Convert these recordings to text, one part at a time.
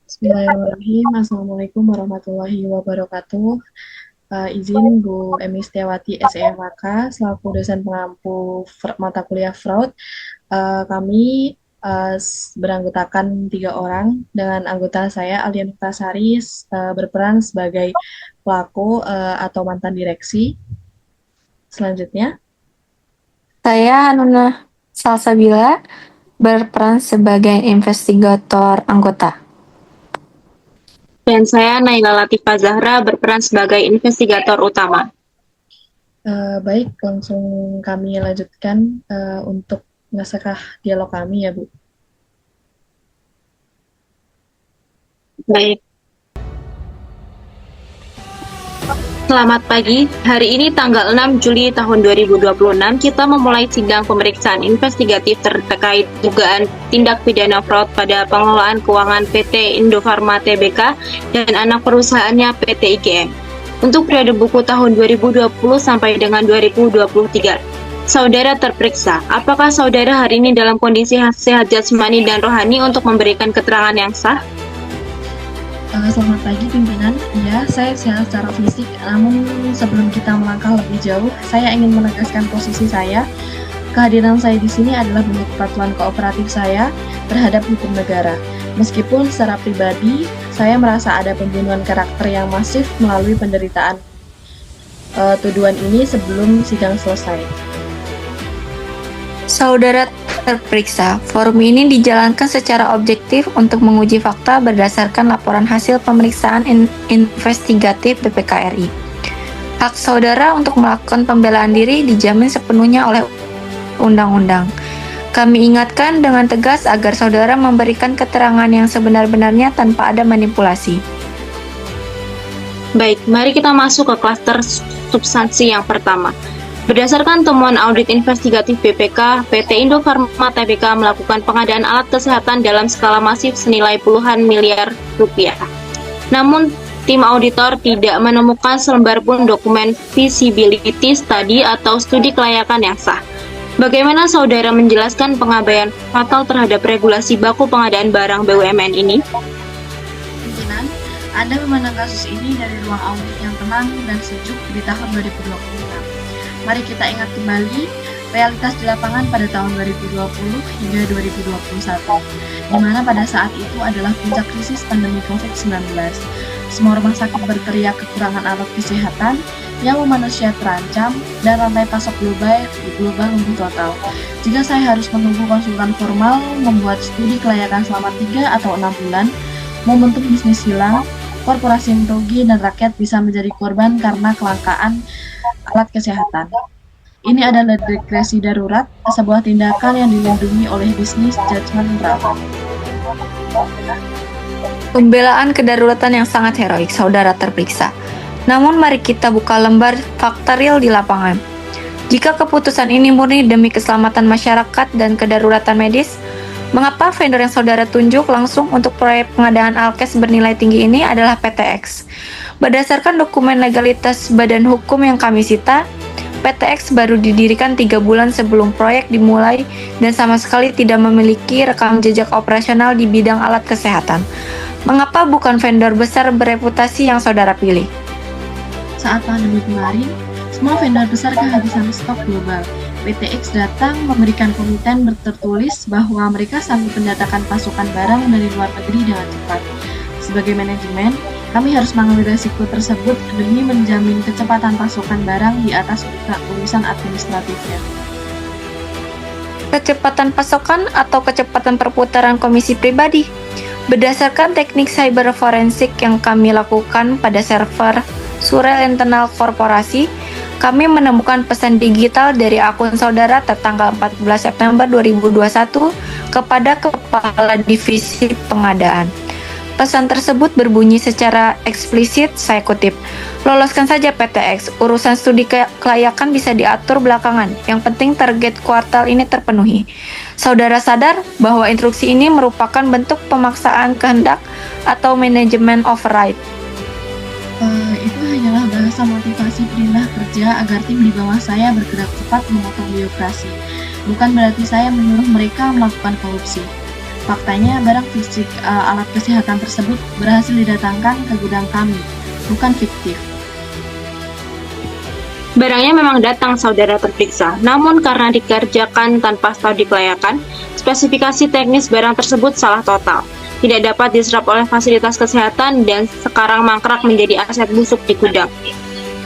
Bismillahirrahmanirrahim. Assalamualaikum warahmatullahi wabarakatuh. Izin Bu Emi Setiawati SEMAK selaku dosen pengampu mata kuliah Fraud. Kami beranggotakan 3 orang dengan anggota saya Alian Tasari berperan sebagai pelaku atau mantan direksi. Selanjutnya, Saya Hanuna Salsabila berperan sebagai investigator anggota. Dan saya Naila Latifah Zahra berperan sebagai investigator utama. baik langsung kami lanjutkan untuk naskah dialog kami ya Bu. Baik. Selamat pagi, hari ini tanggal 6 Juli tahun 2026 kita memulai sidang pemeriksaan investigatif terkait dugaan tindak pidana fraud pada pengelolaan keuangan PT Indofarma Tbk dan anak perusahaannya PT IGM untuk periode buku tahun 2020 sampai dengan 2023. Saudara terperiksa, apakah saudara hari ini dalam kondisi sehat jasmani dan rohani untuk memberikan keterangan yang sah? Selamat pagi pimpinan. Ya, saya sehat secara fisik. Namun sebelum kita melangkah lebih jauh, saya ingin menegaskan posisi saya. Kehadiran saya di sini adalah bentuk kepatuhan kooperatif saya terhadap hukum negara. Meskipun secara pribadi, saya merasa ada pembunuhan karakter yang masif melalui penderitaan tuduhan ini sebelum sidang selesai. Saudara terperiksa, forum ini dijalankan secara objektif untuk menguji fakta berdasarkan laporan hasil pemeriksaan investigatif BPK RI. Hak saudara untuk melakukan pembelaan diri dijamin sepenuhnya oleh undang-undang. Kami ingatkan dengan tegas agar saudara memberikan keterangan yang sebenar-benarnya tanpa ada manipulasi. Baik, mari kita masuk ke klaster substansi yang pertama. Berdasarkan temuan audit investigatif BPK, PT Indofarma Tbk melakukan pengadaan alat kesehatan dalam skala masif senilai puluhan miliar rupiah. Namun, tim auditor tidak menemukan selembar pun dokumen feasibility study atau studi kelayakan yang sah. Bagaimana saudara menjelaskan pengabaian fatal terhadap regulasi baku pengadaan barang BUMN ini? Pimpinan, Anda memandang kasus ini dari ruang audit yang tenang dan sejuk di tahun 2026. Mari kita ingat kembali realitas di lapangan pada tahun 2020 hingga 2021, di mana pada saat itu adalah puncak krisis pandemi COVID-19. Semua rumah sakit berteriak kekurangan alat kesehatan, nyawa manusia terancam, dan rantai pasok global lumpuh total. Jika saya harus menunggu konsultan formal membuat studi kelayakan selama 3 atau 6 bulan, momentum bisnis hilang, korporasi merugi, dan rakyat bisa menjadi korban karena kelangkaan alat kesehatan. Ini adalah regresi darurat, sebuah tindakan yang dilindungi oleh bisnis judgment moral. Pembelaan kedaruratan yang sangat heroik, saudara terperiksa. Namun mari kita buka lembar fakta real di lapangan. Jika keputusan ini murni demi keselamatan masyarakat dan kedaruratan medis, mengapa vendor yang saudara tunjuk langsung untuk proyek pengadaan alkes bernilai tinggi ini adalah PTX? Berdasarkan dokumen legalitas badan hukum yang kami sita, PTX baru didirikan 3 bulan sebelum proyek dimulai dan sama sekali tidak memiliki rekam jejak operasional di bidang alat kesehatan. Mengapa bukan vendor besar bereputasi yang saudara pilih? Saat pandemi kemarin, semua vendor besar kehabisan stok global. PTX datang memberikan komiten tertulis bahwa mereka sanggup mendatangkan pasokan barang dari luar negeri dengan cepat. Sebagai manajemen, kami harus mengambil resiko tersebut demi menjamin kecepatan pasokan barang di atas urusan administratifnya. Kecepatan pasokan atau kecepatan perputaran komisi pribadi? Berdasarkan teknik cyber forensik yang kami lakukan pada server surel internal korporasi, kami menemukan pesan digital dari akun saudara tertanggal 14 September 2021 kepada Kepala Divisi Pengadaan. Pesan tersebut berbunyi secara eksplisit, saya kutip, "Loloskan saja PTX, urusan studi kelayakan bisa diatur belakangan, yang penting target kuartal ini terpenuhi." Saudara sadar bahwa instruksi ini merupakan bentuk pemaksaan kehendak atau manajemen override. Itu hanyalah bahasa motivasi perintah kerja agar tim di bawah saya bergerak cepat memotong birokrasi. Bukan berarti saya menyuruh mereka melakukan korupsi. Faktanya, barang fisik alat kesehatan tersebut berhasil didatangkan ke gudang kami, bukan fiktif. Barangnya memang datang, saudara terperiksa, namun karena dikerjakan tanpa studi kelayakan, spesifikasi teknis barang tersebut salah total, tidak dapat diserap oleh fasilitas kesehatan, dan sekarang mangkrak menjadi aset busuk di gudang.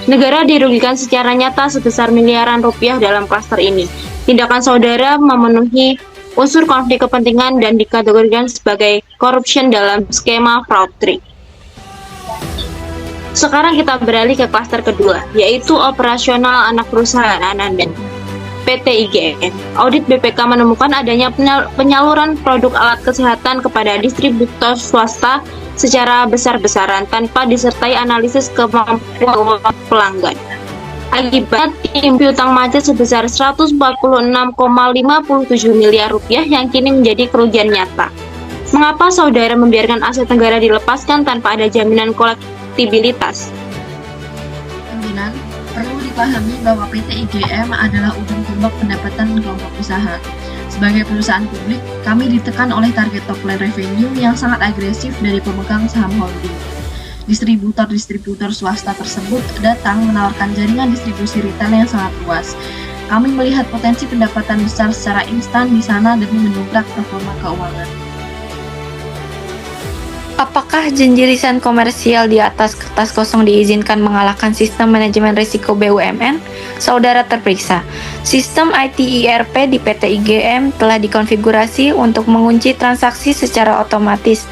Negara dirugikan secara nyata sebesar miliaran rupiah dalam klaster ini. Tindakan saudara memenuhi unsur konflik kepentingan dan dikategorikan sebagai corruption dalam skema fraud trick. Sekarang kita beralih ke klaster kedua, yaitu operasional anak perusahaan Ananda, PT IGM. Audit BPK menemukan adanya penyaluran produk alat kesehatan kepada distributor swasta secara besar-besaran tanpa disertai analisis kemampuan pelanggan. Akibat tim piutang macet sebesar 146,57 miliar rupiah yang kini menjadi kerugian nyata. Mengapa saudara membiarkan aset negara dilepaskan tanpa ada jaminan kolektibilitas? Pimpinan, perlu dipahami bahwa PT IGM adalah ujung tombak pendapatan kelompok usaha. Sebagai perusahaan publik, kami ditekan oleh target top line revenue yang sangat agresif dari pemegang saham holding. Distributor-distributor swasta tersebut datang menawarkan jaringan distribusi retail yang sangat luas. Kami melihat potensi pendapatan besar secara instan di sana demi mendongkrak performa keuangan. Apakah janji lisan komersial di atas kertas kosong diizinkan mengalahkan sistem manajemen risiko BUMN? Saudara terperiksa, sistem IT ERP di PT IGM telah dikonfigurasi untuk mengunci transaksi secara otomatis.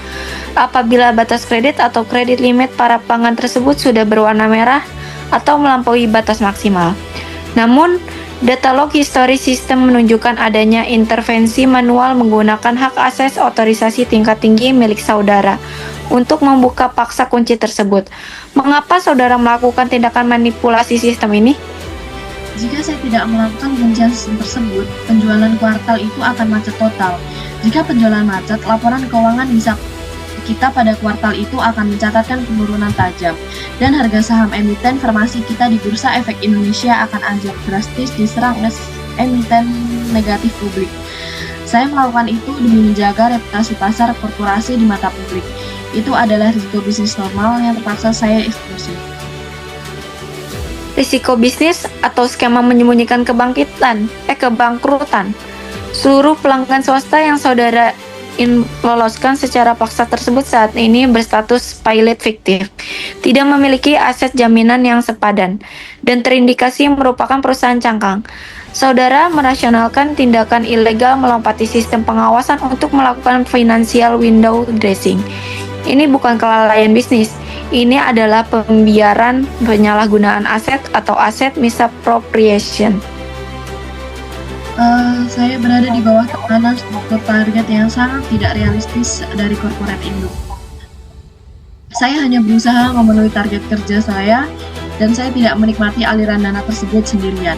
Apabila batas kredit atau kredit limit para pelanggan tersebut sudah berwarna merah atau melampaui batas maksimal. Namun, data log histori sistem menunjukkan adanya intervensi manual menggunakan hak akses otorisasi tingkat tinggi milik saudara untuk membuka paksa kunci tersebut. Mengapa saudara melakukan tindakan manipulasi sistem ini? Jika saya tidak melakukan kuncian sistem tersebut, penjualan kuartal itu akan macet total. Jika penjualan macet, laporan keuangan bisa kita pada kuartal itu akan mencatatkan penurunan tajam, dan harga saham emiten farmasi kita di Bursa Efek Indonesia akan anjlok drastis diserang emiten negatif publik. Saya melakukan itu demi menjaga reputasi pasar korporasi di mata publik. Itu adalah risiko bisnis normal yang terpaksa saya eksekusi. Risiko bisnis atau skema menyembunyikan kebangkrutan. Seluruh pelanggan swasta yang saudara loloskan secara paksa tersebut saat ini berstatus pilot fiktif, tidak memiliki aset jaminan yang sepadan, dan terindikasi merupakan perusahaan cangkang. Saudara merasionalkan tindakan ilegal melompati sistem pengawasan untuk melakukan financial window dressing. Ini bukan kelalaian bisnis, ini adalah pembiaran penyalahgunaan aset atau aset misappropriation. Saya berada di bawah tekanan struktur target yang sangat tidak realistis dari korporat induk. Saya hanya berusaha memenuhi target kerja saya, dan saya tidak menikmati aliran dana tersebut sendirian.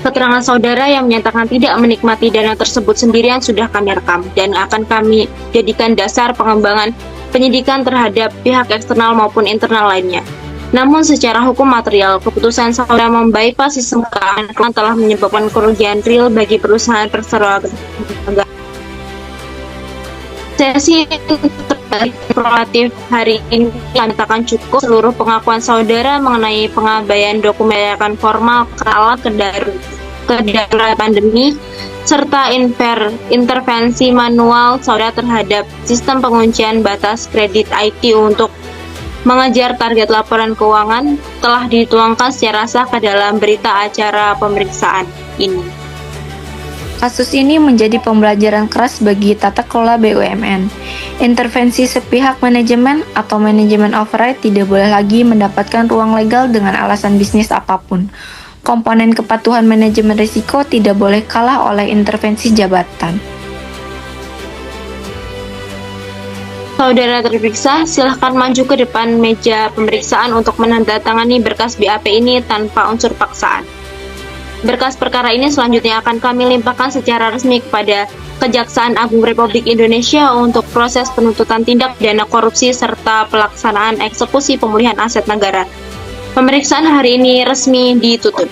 Keterangan saudara yang menyatakan tidak menikmati dana tersebut sendirian sudah kami rekam dan akan kami jadikan dasar pengembangan penyidikan terhadap pihak eksternal maupun internal lainnya. Namun secara hukum material, keputusan saudara membypass sistem keuangan telah menyebabkan kerugian real bagi perusahaan perseroan negara. Sesi informatif hari ini menyatakan cukup seluruh pengakuan saudara mengenai pengabaian dokumen formal kala kedaruratan pandemi serta intervensi manual saudara terhadap sistem penguncian batas kredit IT untuk mengejar target laporan keuangan telah dituangkan secara sah ke dalam berita acara pemeriksaan ini. Kasus ini menjadi pembelajaran keras bagi tata kelola BUMN. Intervensi sepihak manajemen atau manajemen override tidak boleh lagi mendapatkan ruang legal dengan alasan bisnis apapun. Komponen kepatuhan manajemen risiko tidak boleh kalah oleh intervensi jabatan. Saudara terperiksa, silahkan maju ke depan meja pemeriksaan untuk menandatangani berkas BAP ini tanpa unsur paksaan. Berkas perkara ini selanjutnya akan kami limpahkan secara resmi kepada Kejaksaan Agung Republik Indonesia untuk proses penuntutan tindak pidana korupsi serta pelaksanaan eksekusi pemulihan aset negara. Pemeriksaan hari ini resmi ditutup.